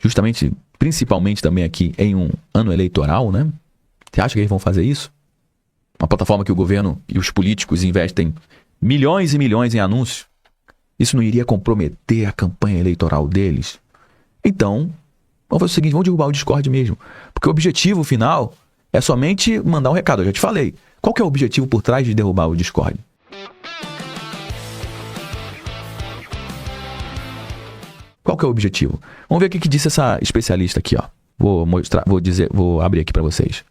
justamente, principalmente também aqui em um ano eleitoral, né? Você acha que eles vão fazer isso? Uma plataforma que o governo e os políticos investem milhões e milhões em anúncios. Isso não iria comprometer a campanha eleitoral deles? Então, vamos fazer o seguinte, vamos derrubar o Discord mesmo. Porque o objetivo final é somente mandar um recado. Eu já te falei. Qual que é o objetivo por trás de derrubar o Discord? Qual que é o objetivo? Vamos ver o que disse essa especialista aqui, ó. Vou abrir aqui para vocês.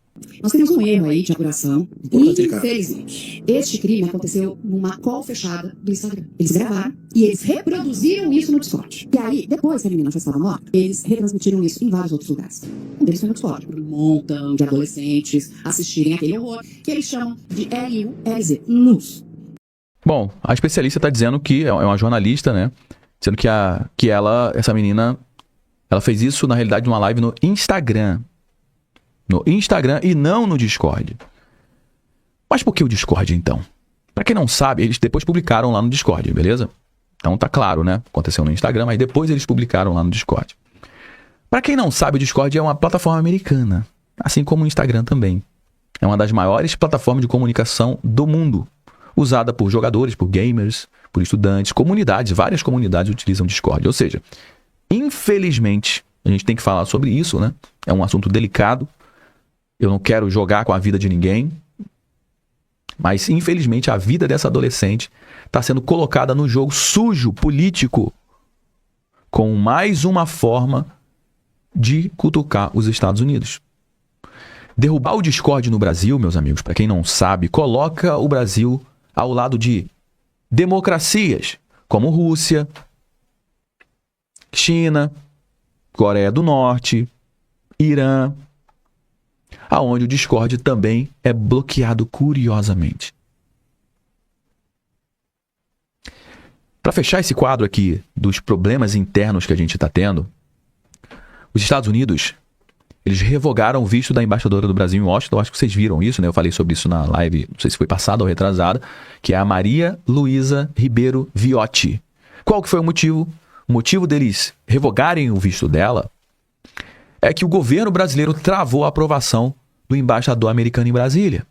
Nós temos um erro aí de apuração. Infelizmente, este crime aconteceu numa call fechada do Instagram. Eles gravaram e eles reproduziram isso no Discord. E aí, depois que a menina já estava morta, eles retransmitiram isso em vários outros lugares. Um deles foi no Discord, para um montão de adolescentes assistirem aquele horror que eles chamam de LULZ, luz. Bom, a especialista está dizendo que é uma jornalista, né? Dizendo que essa menina, ela fez isso na realidade numa live no Instagram. No Instagram e não no Discord. Mas por que o Discord, então? Pra quem não sabe, eles depois publicaram lá no Discord, beleza? Então tá claro, né? Aconteceu no Instagram, mas depois eles publicaram lá no Discord. Pra quem não sabe, o Discord é uma plataforma americana. Assim como o Instagram também. É uma das maiores plataformas de comunicação do mundo. Usada por jogadores, por gamers, por estudantes, comunidades. Várias comunidades utilizam o Discord. Ou seja, infelizmente, a gente tem que falar sobre isso, né? É um assunto delicado. Eu não quero jogar com a vida de ninguém, mas infelizmente a vida dessa adolescente está sendo colocada no jogo sujo, político, com mais uma forma de cutucar os Estados Unidos. Derrubar o Discord no Brasil, meus amigos, para quem não sabe, coloca o Brasil ao lado de democracias como Rússia, China, Coreia do Norte, Irã, aonde o Discord também é bloqueado curiosamente. Para fechar esse quadro aqui dos problemas internos que a gente está tendo, os Estados Unidos, eles revogaram o visto da embaixadora do Brasil em Washington. Acho que vocês viram isso, né? Eu falei sobre isso na live, não sei se foi passada ou retrasada, que é a Maria Luísa Ribeiro Viotti. Qual que foi o motivo? O motivo deles revogarem o visto dela é que o governo brasileiro travou a aprovação do embaixador americano em Brasília.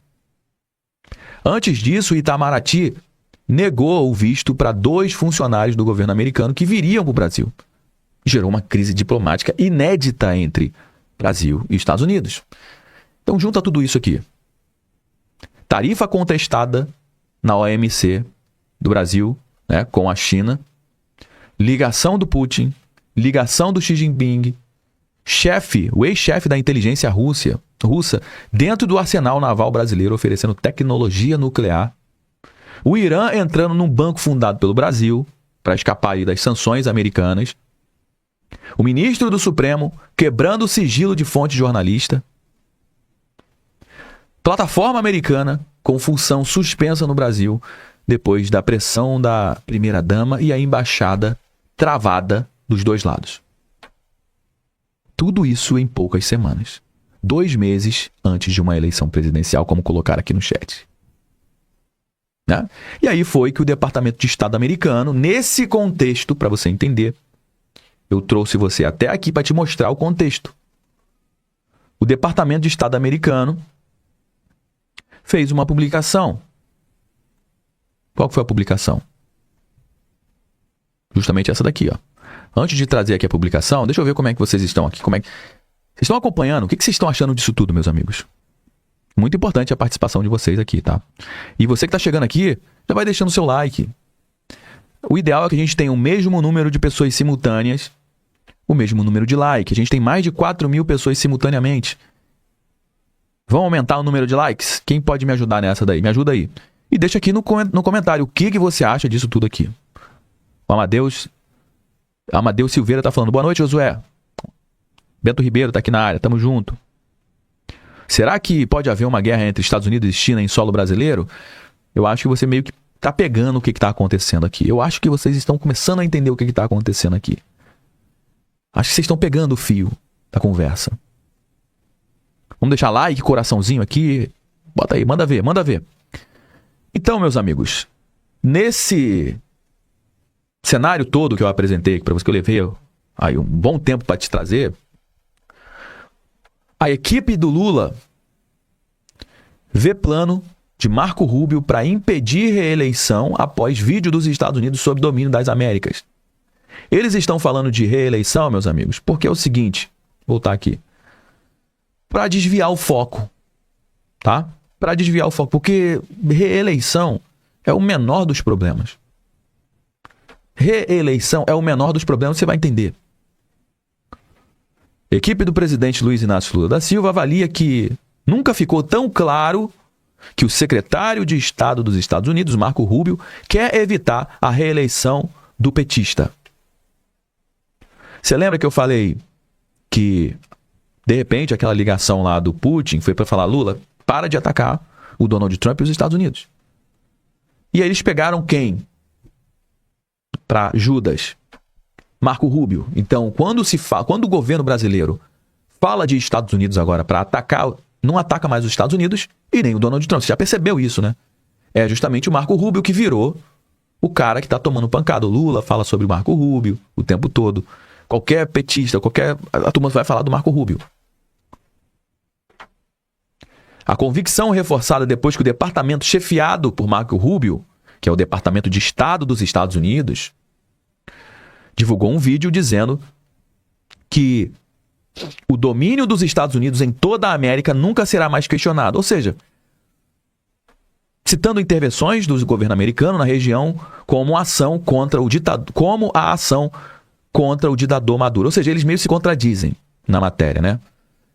Antes disso, o Itamaraty negou o visto para 2 funcionários do governo americano que viriam para o Brasil. Gerou uma crise diplomática inédita entre Brasil e Estados Unidos. Então, junta tudo isso aqui. Tarifa contestada na OMC do Brasil, né, com a China. Ligação do Putin. Ligação do Xi Jinping. O ex-chefe da inteligência russa, dentro do arsenal naval brasileiro, oferecendo tecnologia nuclear. O Irã entrando num banco fundado pelo Brasil para escapar aí das sanções americanas. O ministro do Supremo quebrando o sigilo de fonte jornalista. Plataforma americana com função suspensa no Brasil depois da pressão da primeira-dama e a embaixada travada dos dois lados. Tudo isso em poucas semanas. 2 meses antes de uma eleição presidencial, como colocar aqui no chat. Né? E aí foi que o Departamento de Estado americano, nesse contexto, para você entender, eu trouxe você até aqui para te mostrar o contexto. O Departamento de Estado americano fez uma publicação. Qual foi a publicação? Justamente essa daqui, ó. Antes de trazer aqui a publicação, deixa eu ver como é que vocês estão aqui. Vocês estão acompanhando? O que vocês estão achando disso tudo, meus amigos? Muito importante a participação de vocês aqui, tá? E você que está chegando aqui, já vai deixando o seu like. O ideal é que a gente tenha o mesmo número de pessoas simultâneas, o mesmo número de like. A gente tem mais de 4.000 pessoas simultaneamente. Vamos aumentar o número de likes? Quem pode me ajudar nessa daí? Me ajuda aí. E deixa aqui no comentário o que você acha disso tudo aqui. O Amadeu Silveira tá falando, boa noite, Josué. Bento Ribeiro tá aqui na área, tamo junto. Será que pode haver uma guerra entre Estados Unidos e China em solo brasileiro? Eu acho que você meio que tá pegando o que tá acontecendo aqui. Eu acho que vocês estão começando a entender o que tá acontecendo aqui. Acho que vocês estão pegando o fio da conversa. Vamos deixar like, coraçãozinho aqui. Bota aí, manda ver, manda ver. Então, meus amigos, nesse cenário todo que eu apresentei para você, que eu levei aí um bom tempo para te trazer, a equipe do Lula vê plano de Marco Rubio para impedir reeleição após vídeo dos Estados Unidos sob domínio das Américas. Eles estão falando de reeleição, meus amigos, porque é o seguinte, vou voltar aqui, para desviar o foco, tá? Para desviar o foco, porque reeleição é o menor dos problemas. Reeleição é o menor dos problemas, você vai entender. A equipe do presidente Luiz Inácio Lula da Silva avalia que nunca ficou tão claro que o secretário de Estado dos Estados Unidos, Marco Rubio, quer evitar a reeleição do petista. Você lembra que eu falei que, de repente, aquela ligação lá do Putin foi para falar: Lula, para de atacar o Donald Trump e os Estados Unidos. E aí eles pegaram quem? Para Judas. Marco Rubio. Então, quando o governo brasileiro fala de Estados Unidos agora para atacar, não ataca mais os Estados Unidos e nem o Donald Trump. Você já percebeu isso, né? É justamente o Marco Rubio que virou o cara que está tomando pancada. O Lula fala sobre o Marco Rubio o tempo todo. Qualquer petista, a turma vai falar do Marco Rubio. A convicção reforçada depois que o departamento chefiado por Marco Rubio, que é o Departamento de Estado dos Estados Unidos, divulgou um vídeo dizendo que o domínio dos Estados Unidos em toda a América nunca será mais questionado. Ou seja, citando intervenções do governo americano na região como a ação contra o ditador Maduro. Ou seja, eles meio se contradizem na matéria, né?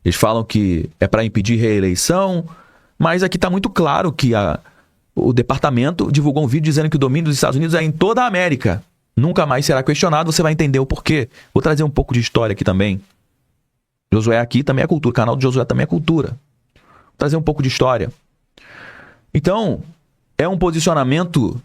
Eles falam que é para impedir reeleição, mas aqui está muito claro que o departamento divulgou um vídeo dizendo que o domínio dos Estados Unidos é em toda a América. Nunca mais será questionado, você vai entender o porquê. Vou trazer um pouco de história aqui também. Josué aqui também é cultura, o canal do Josué também é cultura. Vou trazer um pouco de história. Então, é um posicionamento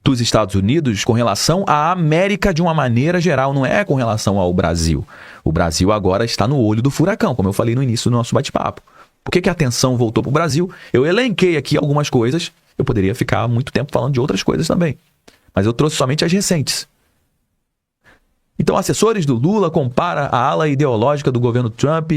dos Estados Unidos com relação à América de uma maneira geral, não é com relação ao Brasil. O Brasil agora está no olho do furacão, como eu falei no início do nosso bate-papo. Por que a atenção voltou para o Brasil? Eu elenquei aqui algumas coisas, eu poderia ficar muito tempo falando de outras coisas também, mas eu trouxe somente as recentes. Então, assessores do Lula comparam a ala ideológica do governo Trump,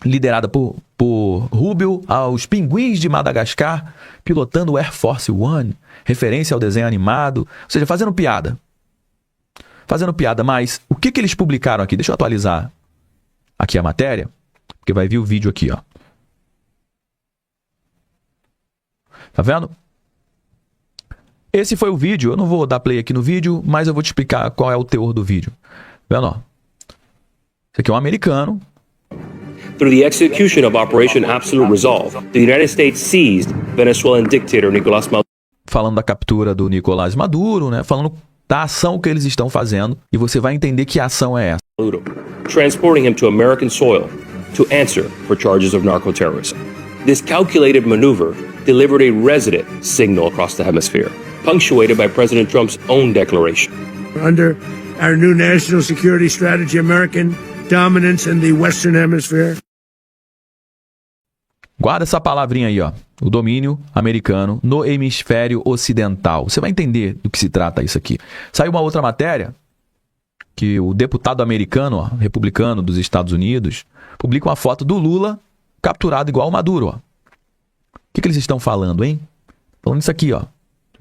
liderada por Rubio, aos pinguins de Madagascar, pilotando o Air Force One, referência ao desenho animado, ou seja, fazendo piada. Mas o que eles publicaram aqui? Deixa eu atualizar aqui a matéria, porque vai vir o vídeo aqui, ó. Tá vendo? Esse foi o vídeo. Eu não vou dar play aqui no vídeo, mas eu vou te explicar qual é o teor do vídeo. Tá vendo? Ó? Esse aqui é um americano. Through the execution of Operation Absolute Resolve, the United States seized Venezuelan dictator Nicolás Maduro. Falando da captura do Nicolás Maduro, né? Falando da ação que eles estão fazendo. E você vai entender que ação é essa. Transporting him to American soil to answer for charges of narco-terrorism. This calculated maneuver delivered a resident signal across the hemisphere, punctuated by President Trump's own declaration. Under our new national security strategy, American dominance in the Western Hemisphere. Guarda essa palavrinha aí, ó. O domínio americano no hemisfério ocidental. Você vai entender do que se trata isso aqui. Saiu uma outra matéria que o deputado americano, ó, republicano dos Estados Unidos, publica uma foto do Lula capturado igual o Maduro, ó. O que eles estão falando, hein? Falando isso aqui, ó. Deixa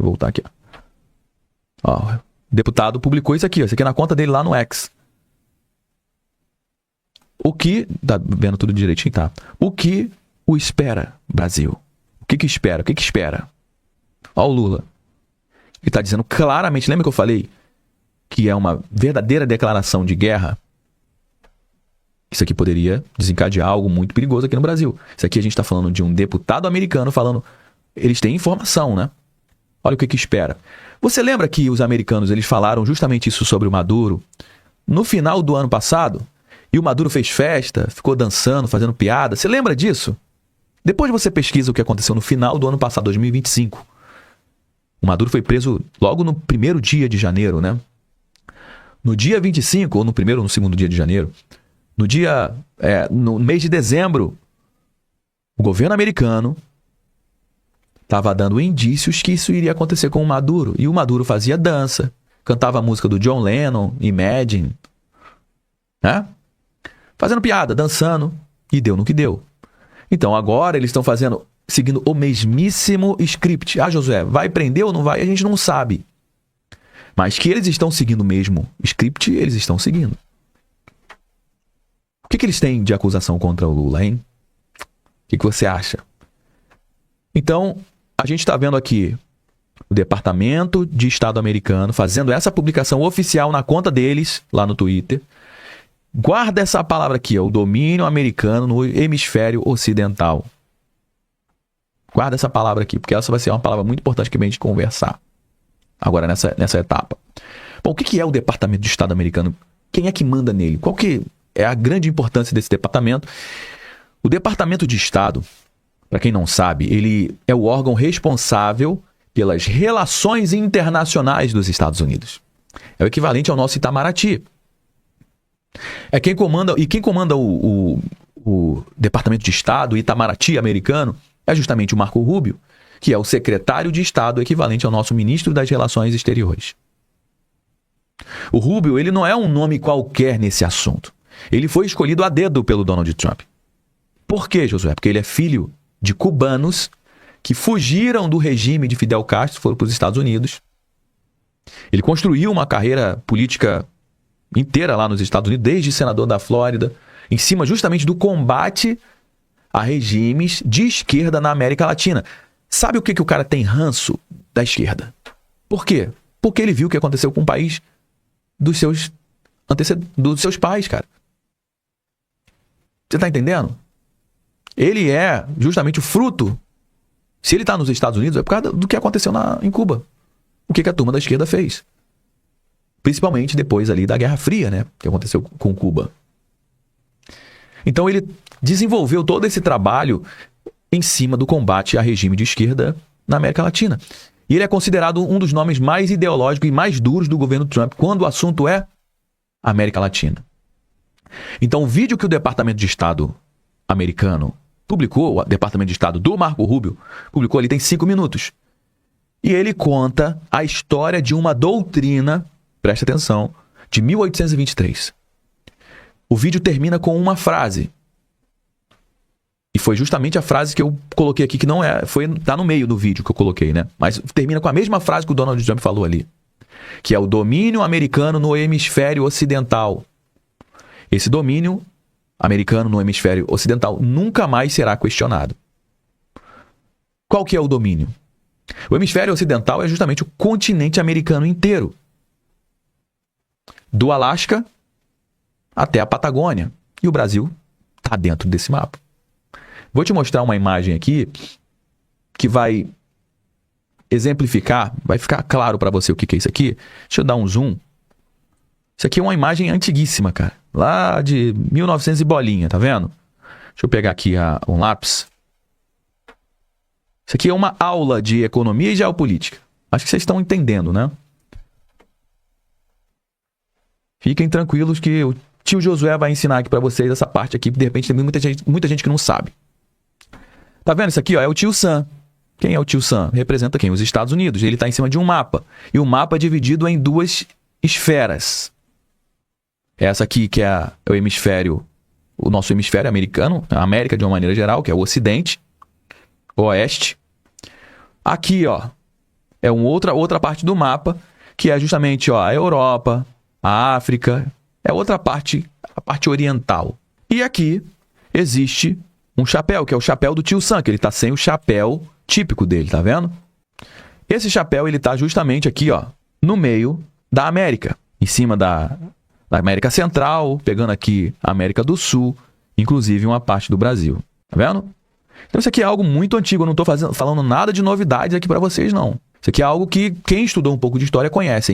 eu voltar aqui, ó. O deputado publicou isso aqui, ó. Isso aqui é na conta dele lá no X. O que... Tá vendo tudo direitinho, tá? O que o espera, Brasil? O que espera? O que espera? Ó o Lula. Ele tá dizendo claramente... Lembra que eu falei que é uma verdadeira declaração de guerra? Isso aqui poderia desencadear algo muito perigoso aqui no Brasil. Isso aqui a gente está falando de um deputado americano falando... Eles têm informação, né? Olha o que espera. Você lembra que os americanos eles falaram justamente isso sobre o Maduro no final do ano passado? E o Maduro fez festa, ficou dançando, fazendo piada. Você lembra disso? Depois você pesquisa o que aconteceu no final do ano passado, 2025. O Maduro foi preso logo no primeiro dia de janeiro, né? No dia 25, ou no primeiro ou no segundo dia de janeiro... No mês de dezembro, o governo americano estava dando indícios que isso iria acontecer com o Maduro. E o Maduro fazia dança, cantava a música do John Lennon, Imagine, né? Fazendo piada, dançando, e deu no que deu. Então agora eles estão seguindo o mesmíssimo script. Ah, Josué, vai prender ou não vai? A gente não sabe. Mas que eles estão seguindo o mesmo script, eles estão seguindo. O que eles têm de acusação contra o Lula, hein? O que você acha? Então, a gente está vendo aqui o Departamento de Estado americano fazendo essa publicação oficial na conta deles, lá no Twitter. Guarda essa palavra aqui, ó, o domínio americano no hemisfério ocidental. Guarda essa palavra aqui, porque essa vai ser uma palavra muito importante que a gente conversar agora nessa etapa. Bom, o que é o Departamento de Estado americano? Quem é que manda nele? Qual que é a grande importância desse departamento? O Departamento de Estado, para quem não sabe, ele é o órgão responsável pelas relações internacionais dos Estados Unidos. É o equivalente ao nosso Itamaraty. É quem comanda o Departamento de Estado, o Itamaraty americano, é justamente o Marco Rubio, que é o secretário de Estado equivalente ao nosso ministro das Relações Exteriores. O Rubio, ele não é um nome qualquer nesse assunto. Ele foi escolhido a dedo pelo Donald Trump. Por quê, Josué? Porque ele é filho de cubanos que fugiram do regime de Fidel Castro, foram para os Estados Unidos. Ele construiu uma carreira política inteira lá nos Estados Unidos, desde senador da Flórida, em cima justamente do combate a regimes de esquerda na América Latina. Sabe o que o cara tem ranço da esquerda? Por quê? Porque ele viu o que aconteceu com o país dos seus pais, cara. Você tá entendendo? Ele é justamente o fruto. Se ele está nos Estados Unidos, é por causa do que aconteceu em Cuba. O que a turma da esquerda fez. Principalmente depois ali da Guerra Fria, né? Que aconteceu com Cuba. Então ele desenvolveu todo esse trabalho em cima do combate a regime de esquerda na América Latina. E ele é considerado um dos nomes mais ideológicos e mais duros do governo Trump, quando o assunto é América Latina. Então o vídeo que o Departamento de Estado americano publicou, o Departamento de Estado do Marco Rubio, publicou ali, tem 5 minutos. E ele conta a história de uma doutrina, presta atenção, de 1823. O vídeo termina com uma frase. E foi justamente a frase que eu coloquei aqui, que não é, tá no meio do vídeo que eu coloquei, né? Mas termina com a mesma frase que o Donald Trump falou ali, que é o domínio americano no hemisfério ocidental. Esse domínio americano no hemisfério ocidental nunca mais será questionado. Qual que é o domínio? O hemisfério ocidental é justamente o continente americano inteiro. Do Alasca até a Patagônia. E o Brasil está dentro desse mapa. Vou te mostrar uma imagem aqui que vai exemplificar, vai ficar claro para você o que é isso aqui. Deixa eu dar um zoom. Isso aqui é uma imagem antiguíssima, cara. Lá de 1900 e bolinha, tá vendo? Deixa eu pegar aqui um lápis. Isso aqui é uma aula de economia e geopolítica. Acho que vocês estão entendendo, né? Fiquem tranquilos que o tio Josué vai ensinar aqui para vocês essa parte aqui. De repente tem muita gente que não sabe. Tá vendo isso aqui, ó? É o tio Sam. Quem é o tio Sam? Representa quem? Os Estados Unidos. Ele está em cima de um mapa. E o mapa é dividido em 2 esferas. Essa aqui que é o hemisfério, o nosso hemisfério americano, a América de uma maneira geral, que é o Ocidente, o Oeste. Aqui, ó, é outra parte do mapa, que é justamente, ó, a Europa, a África, é outra parte, a parte oriental. E aqui existe um chapéu, que é o chapéu do tio Sam, que ele tá sem o chapéu típico dele, tá vendo? Esse chapéu, ele tá justamente aqui, ó, no meio da América, em cima da América Central, pegando aqui a América do Sul, inclusive uma parte do Brasil. Tá vendo? Então isso aqui é algo muito antigo, eu não estou falando nada de novidades aqui para vocês, não. Isso aqui é algo que quem estudou um pouco de história conhece, hein?